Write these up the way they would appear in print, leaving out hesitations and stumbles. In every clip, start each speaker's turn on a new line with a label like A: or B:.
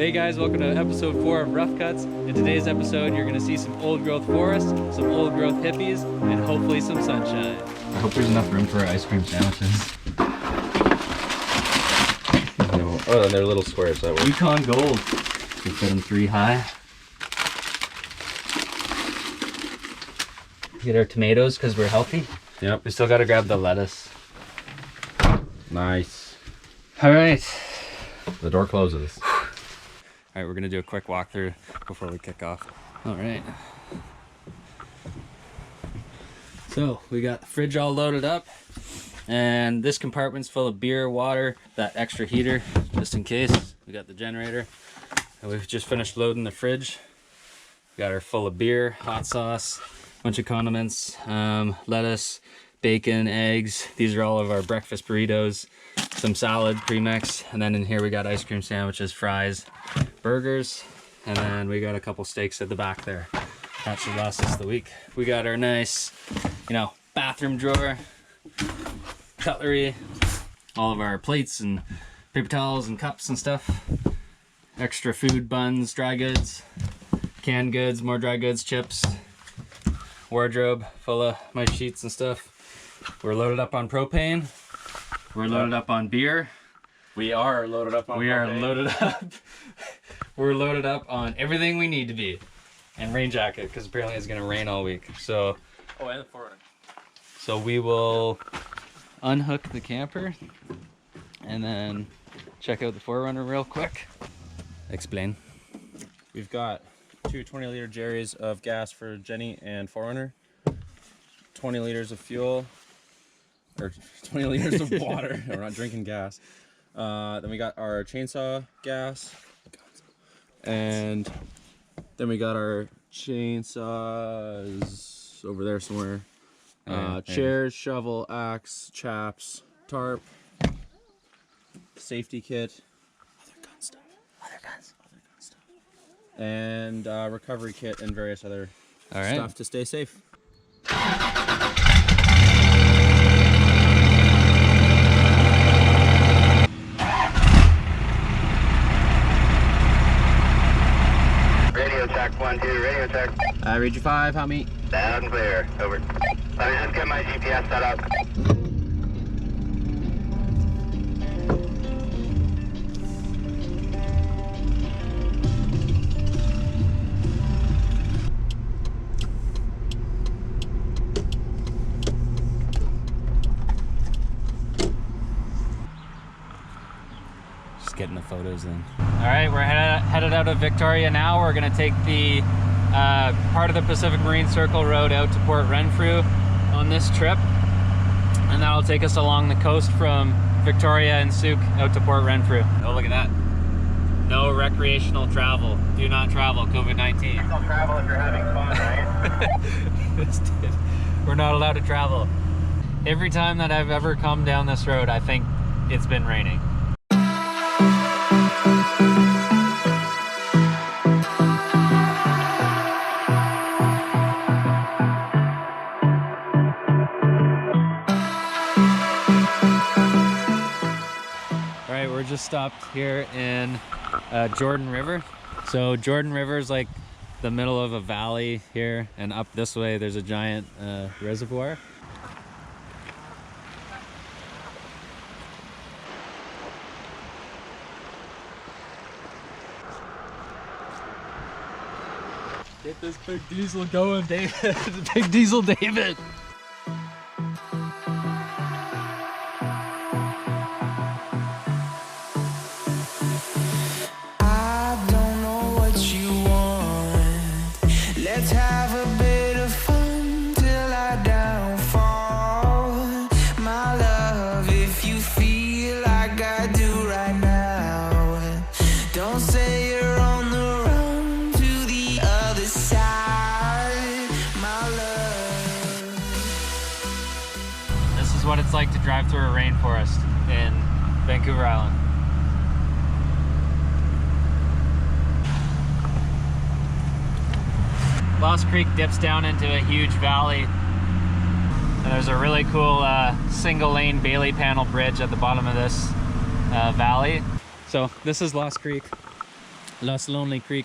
A: Hey guys, welcome to episode 4 of Rough Cuts. In today's episode, you're going to see some old growth forests, some old growth hippies, and hopefully some sunshine.
B: I hope there's enough room for our ice cream sandwiches. No. Oh, and they're little squares, that works.
A: Yukon Gold.
B: We fit them 3 high. Get our tomatoes because we're healthy.
A: Yep.
B: We still got to grab the lettuce.
A: Nice.
B: All right.
A: The door closes.
B: All right, we're gonna do a quick walkthrough before we kick off. All right. So we got the fridge all loaded up, and this compartment's full of beer, water, that extra heater, just in case. We got the generator, and we've just finished loading the fridge. We got our full of beer, hot sauce, bunch of condiments, lettuce, bacon, eggs. These are all of our breakfast burritos, some salad pre-mix, and then in here we got ice cream sandwiches, fries, burgers, and then we got a couple steaks at the back there. That should last us the week. We got our nice, bathroom drawer, cutlery, all of our plates and paper towels and cups and stuff, extra food, buns, dry goods, canned goods, more dry goods, chips, wardrobe full of my sheets and stuff. We're loaded up on propane. We're loaded up on beer.
A: We are loaded up on
B: loaded up. We're loaded up on everything we need to be. And rain jacket, because apparently it's gonna rain all week. So
A: and the forerunner.
B: So we will unhook the camper and then check out the Forerunner real quick. Explain.
C: We've got 2 20-liter Jerry's of gas for Jenny and Forerunner, 20 liters of fuel, or 20 liters of water. We're not drinking gas. Then we got our chainsaw gas, and then we got our chainsaws over there somewhere. Chairs, shovel, axe, chaps, tarp, safety kit, other gun stuff, and recovery kit and various other stuff to stay safe.
D: Radio check 1, 2, radio check.
C: Region 5, how me?
D: Loud and clear, over. Let me just get my GPS set up.
B: Just getting the photos in. All right, we're headed out of Victoria now. We're gonna take the part of the Pacific Marine Circle Road out to Port Renfrew on this trip, and that'll take us along the coast from Victoria and Souk out to Port Renfrew. Oh, look at that. No recreational travel. Do not travel, COVID-19.
D: Don't travel if you're having fun, right?
B: We're not allowed to travel. Every time that I've ever come down this road, I think it's been raining. Just stopped here in Jordan River. So Jordan River is like the middle of a valley here, and up this way there's a giant reservoir. Get this big diesel going, David. Big diesel David. What it's like to drive through a rainforest in Vancouver Island. Lost Creek dips down into a huge valley, and there's a really cool single lane Bailey panel bridge at the bottom of this valley. So this is Lost Creek.
A: Lost Lonely Creek.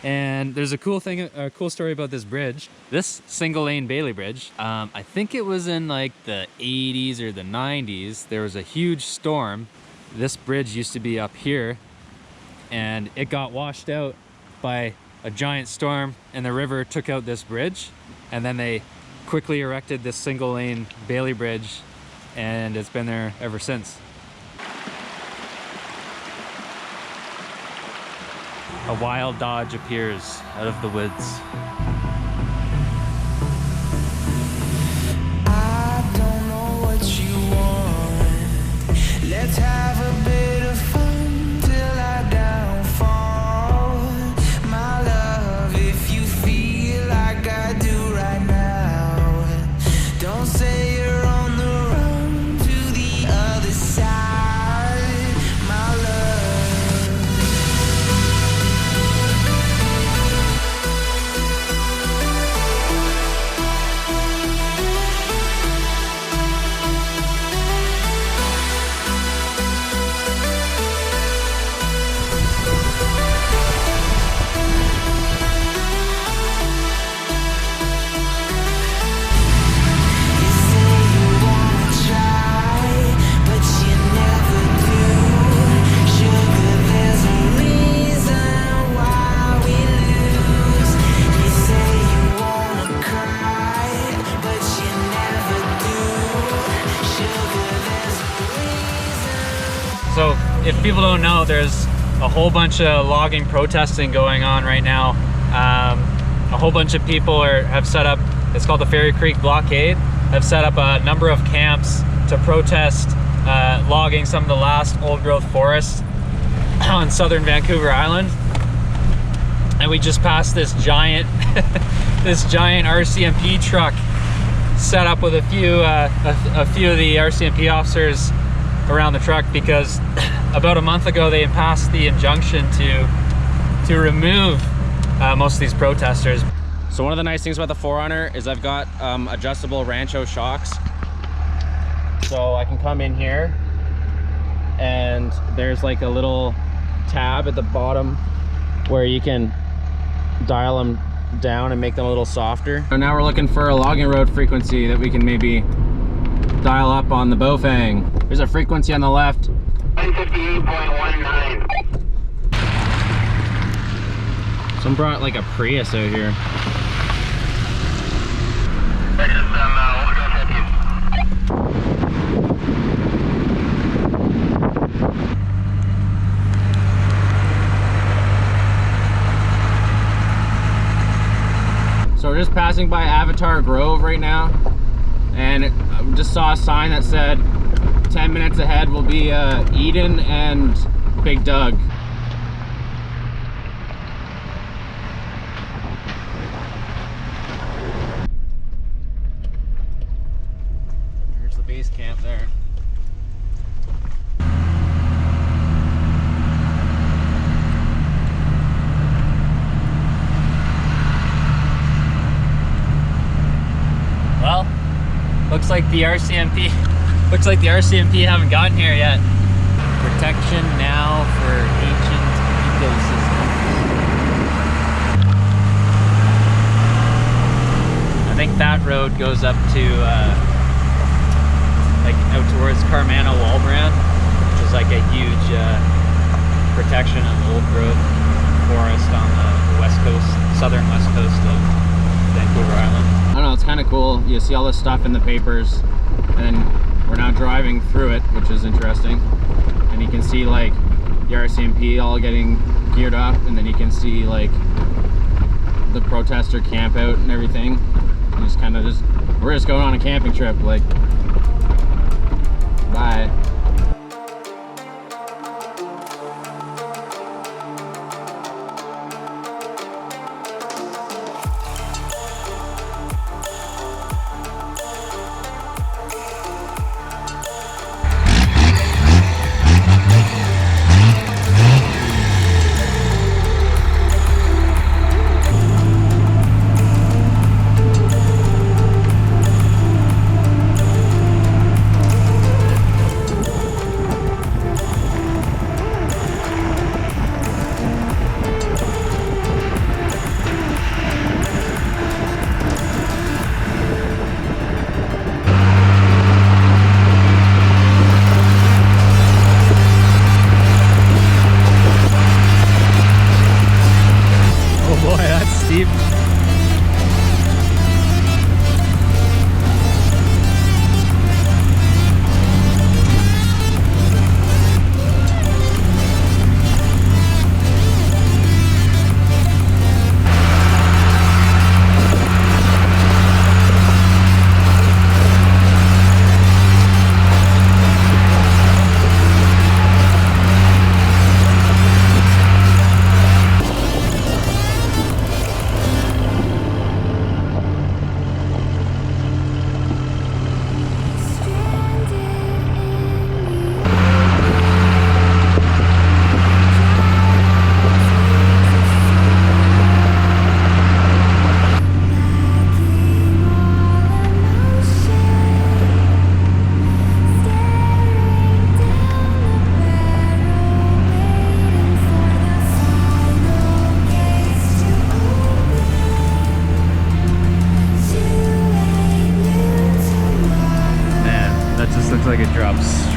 A: And there's a cool story about this bridge. This single lane Bailey Bridge, I think it was in like the 80s or the 90s. There was a huge storm. This bridge used to be up here and it got washed out by a giant storm and the river took out this bridge. And then they quickly erected this single lane Bailey Bridge and it's been there ever since. A wild Dodge appears out of the woods.
E: I don't know what you want. Let's have a bit of fun till I downfall. My love, if you feel like I do right now, don't say you're on the run to the other side. My love.
A: So if people don't know, there's a whole bunch of logging protesting going on right now. A whole bunch of people have set up, it's called the Ferry Creek blockade, have set up a number of camps to protest logging some of the last old growth forests on southern Vancouver Island. And we just passed this giant this giant RCMP truck set up with a few of the RCMP officers around the truck because about a month ago they passed the injunction to remove most of these protesters.
C: So one of the nice things about the 4Runner is I've got adjustable Rancho shocks. So I can come in here and there's like a little tab at the bottom where you can dial them down and make them a little softer. So now we're looking for a logging road frequency that we can maybe dial up on the Bofang. There's a frequency on the left.
D: 158.19.
C: Someone brought like a Prius out here.
D: This is old growth hippies.
C: So we're just passing by Avatar Grove right now, and we just saw a sign that said 10 minutes ahead will be Eden and Big Doug. Here's the base camp there.
A: Well, looks like the RCMP haven't gotten here yet. Protection now for ancient ecosystems. I think that road goes up to like out towards Carmana Walbrand, which is like a huge protection of old growth forest on the west coast, southern west coast of Vancouver Island.
C: I don't know, it's kind of cool. You see all this stuff in the papers, and then we're now driving through it, which is interesting. And you can see like the RCMP all getting geared up, and then you can see like the protester camp out and everything. And just kind of we're just going on a camping trip, like, bye.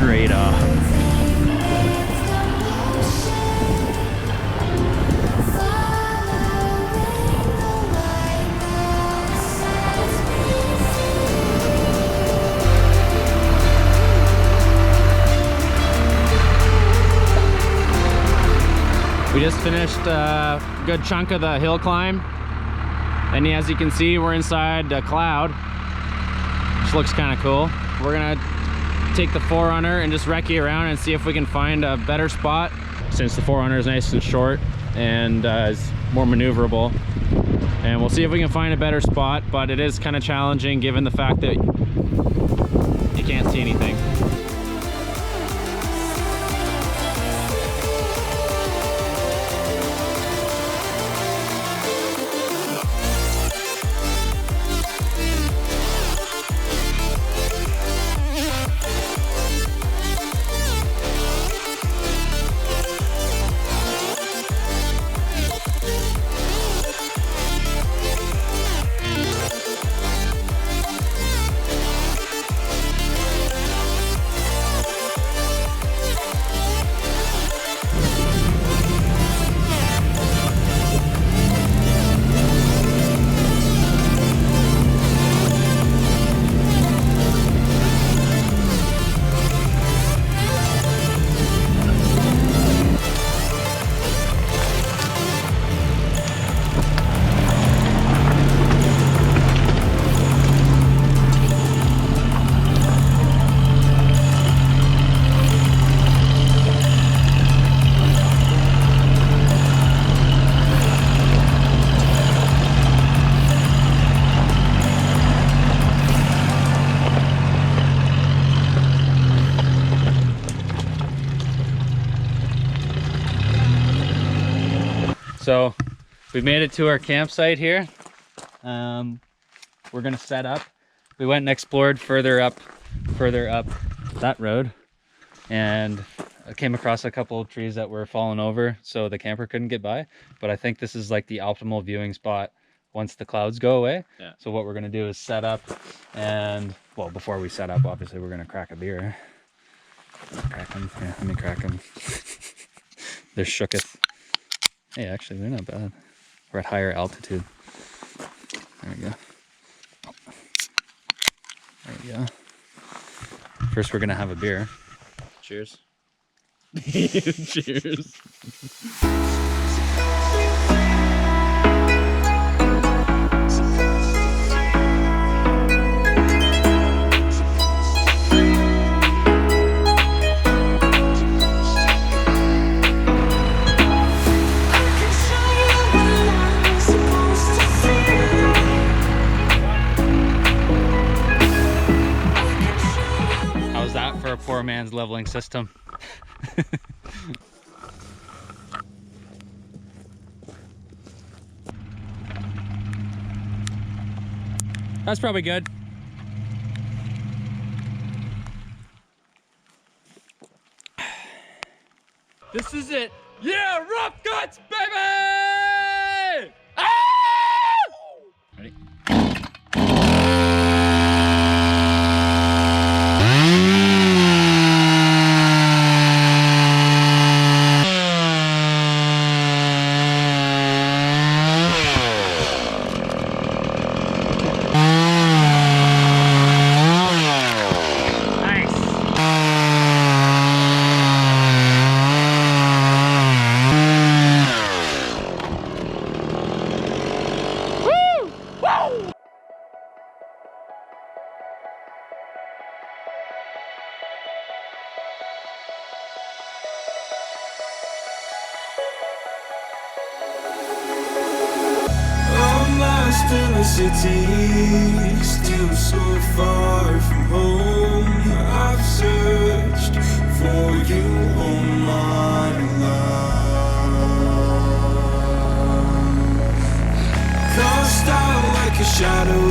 A: straight up. We just finished a good chunk of the hill climb, and as you can see, we're inside a cloud, which looks kind of cool. We're gonna take the 4Runner and just recce around and see if we can find a better spot, since the 4Runner is nice and short and is more maneuverable. And we'll see if we can find a better spot, but it is kind of challenging given the fact that you can't see anything. So we've made it to our campsite here. We're gonna set up. We went and explored further up that road, and I came across a couple of trees that were falling over, so the camper couldn't get by. But I think this is like the optimal viewing spot once the clouds go away. Yeah. So what we're gonna do is set up, and well, before we set up, obviously we're gonna crack a beer. Crack them. Yeah, let me crack them. They're shooketh. Hey, actually, they're not bad. We're at higher altitude. There we go. There we go. First, we're gonna have a beer.
C: Cheers.
A: Cheers. For a poor man's leveling system. That's probably good. This is it. Yeah, rough guts, baby! Ah! Ready?
E: In the city, still so far from home. I've searched for you all my life. Cast out like a shadow,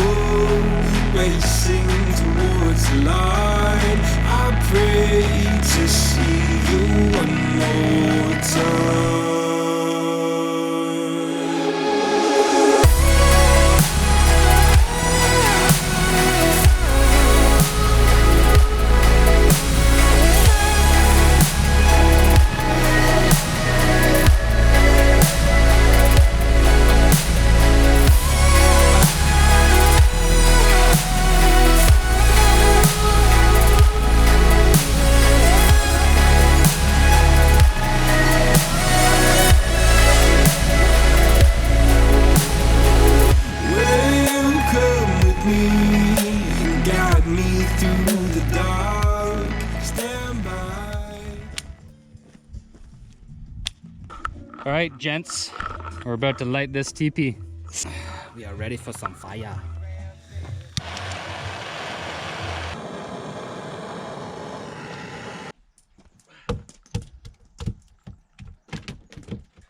E: racing towards the light. I pray to see you one more time.
A: All right, gents, we're about to light this teepee.
B: We are ready for some fire.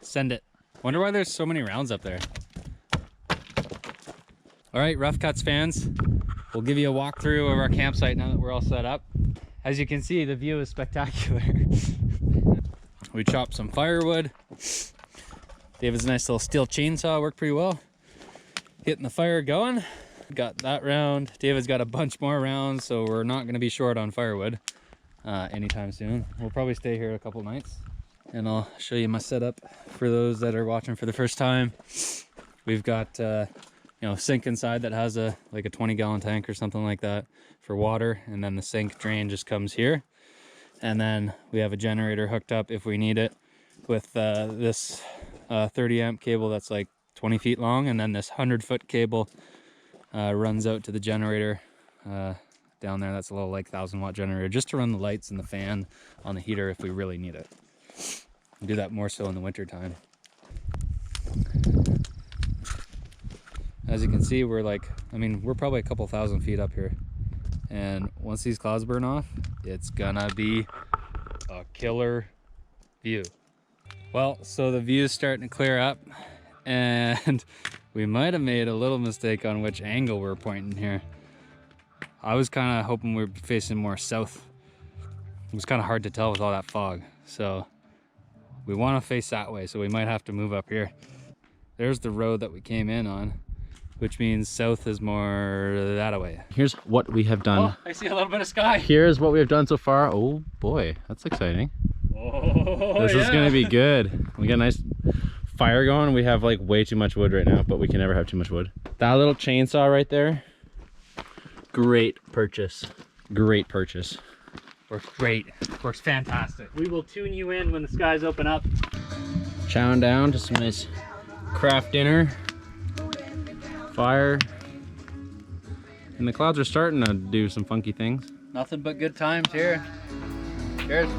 A: Send it. Wonder why there's so many rounds up there. All right, Rough Cuts fans, we'll give you a walkthrough of our campsite now that we're all set up. As you can see, the view is spectacular. We chopped some firewood. David's nice little steel chainsaw worked pretty well. Getting the fire going. Got that round. David's got a bunch more rounds, so we're not gonna be short on firewood anytime soon. We'll probably stay here a couple nights. And I'll show you my setup for those that are watching for the first time. We've got you know, sink inside that has like a 20-gallon tank or something like that for water, and then the sink drain just comes here. And then we have a generator hooked up if we need it with this 30 amp cable that's like 20 feet long, and then this 100-foot cable runs out to the generator down there. That's a little like 1,000-watt generator just to run the lights and the fan on the heater if we really need it. We do that more so in the winter time. As you can see, we're like, I mean, we're probably a couple thousand feet up here. And once these clouds burn off, it's gonna be a killer view. Well, so the view is starting to clear up, and we might have made a little mistake on which angle we're pointing here. I was kind of hoping we were facing more south. It was kind of hard to tell with all that fog. So we want to face that way, so we might have to move up here. There's the road that we came in on, which means south is more that way.
C: Here's what we have done.
A: Oh, I see a little bit of sky.
C: Here's what we have done so far. Oh boy, that's exciting.
A: Oh,
C: This is gonna be good. We got a nice fire going. We have like way too much wood right now, but we can never have too much wood. That little chainsaw right there, great purchase. Great purchase.
A: Works great. Works fantastic. We will tune you in when the skies open up.
C: Chowing down to some nice craft dinner. Fire. And the clouds are starting to do some funky things.
A: Nothing but good times here. Cheers.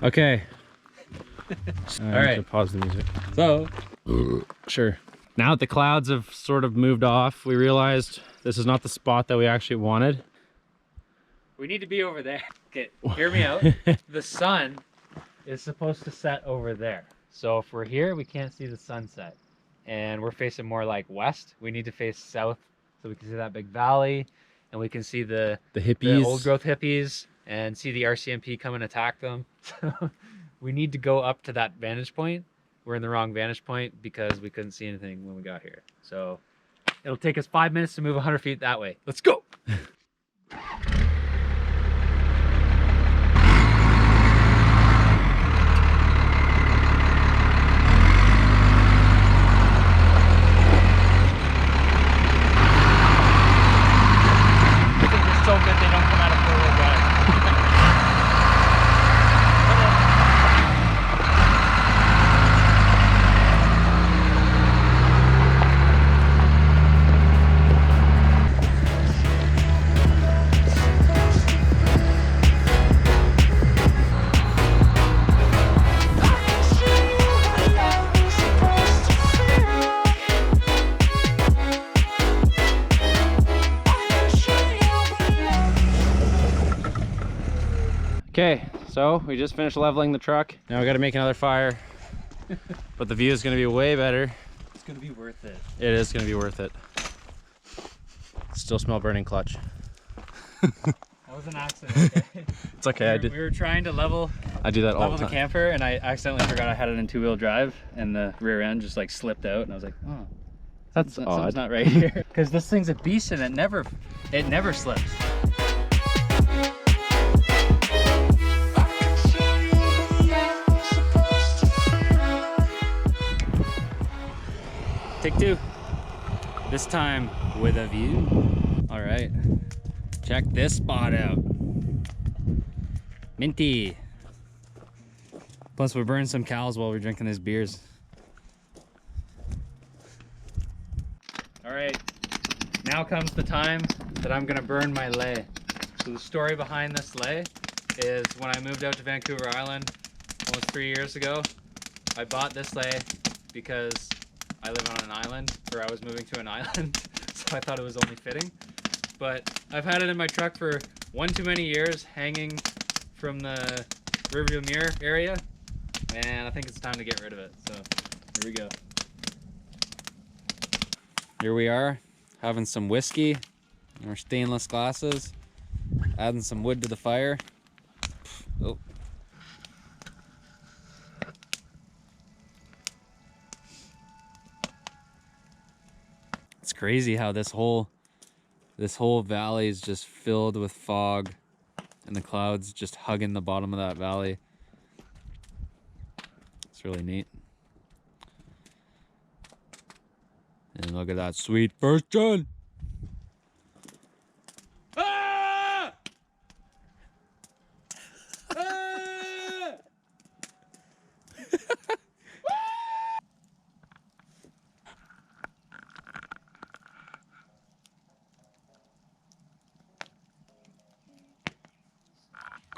C: Okay.
A: All right.
C: Pause the music.
A: So,
C: Sure. Now that the clouds have sort of moved off, we realized this is not the spot that we actually wanted.
A: we need to be over there. Okay, hear me out. The sun is supposed to set over there. So if we're here, we can't see the sunset. And we're facing more like west. We need to face south so we can see that big valley, and we can see the
C: Hippies.
A: the old growth hippies, and see the RCMP come and attack them. So we need to go up to that vantage point. We're in the wrong vantage point because we couldn't see anything when we got here. So it'll take us 5 minutes to move 100 feet that way. Let's go. So good they don't come out of four-wheel drive.
C: Okay, so we just finished leveling the truck. Now we got to make another fire, but the view is going to be way better.
A: It's gonna be worth it.
C: It is going to be worth it. Still smell burning clutch.
A: That was an accident. Okay?
C: It's okay.
A: We were trying to level
C: I do that all
A: the
C: the time.
A: camper, and I accidentally forgot I had it in two-wheel drive, and the rear end just like slipped out, and I was like, oh,
C: That's
A: something's
C: odd.
A: not right here. Because this thing's a beast, and it never slips. Take two. This time with a view. All right.
B: Check this spot out. Minty. Plus we're burning some cows while we're drinking these beers. All right, now comes the time that I'm gonna burn my lei. So the story behind this lei is when I moved out to Vancouver Island almost 3 years ago, I bought this lei because I live on an island, or I was moving to an island, so I thought it was only fitting. But I've had it in my truck for one too many years, hanging from the rearview mirror area, and I think it's time to get rid of it. So here we go. Here we are, having some whiskey in our stainless glasses, adding some wood to the fire. Oh. It's crazy how this whole valley is just filled with fog and the clouds just hugging the bottom of that valley. It's really neat. And look at that sweet first gen. Ah! Ah!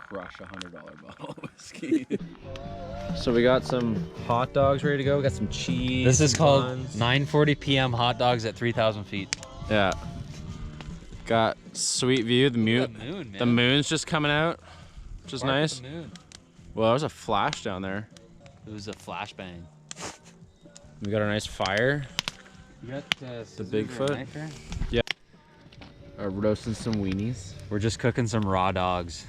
C: Crush $100 bottle of whiskey. So we got some hot dogs ready to go. We got some cheese.
B: This is called
C: buns.
B: 9:40 p.m. hot dogs at 3,000 feet.
C: Yeah. Got sweet view. The moon,
B: moon, man.
C: the moon's just coming out, which is nice.
B: The moon.
C: Well, there's a flash down there.
B: It was a flashbang.
C: We got a nice fire.
B: You got
C: The Bigfoot. Yeah. Roasting some weenies.
B: We're just cooking some raw dogs.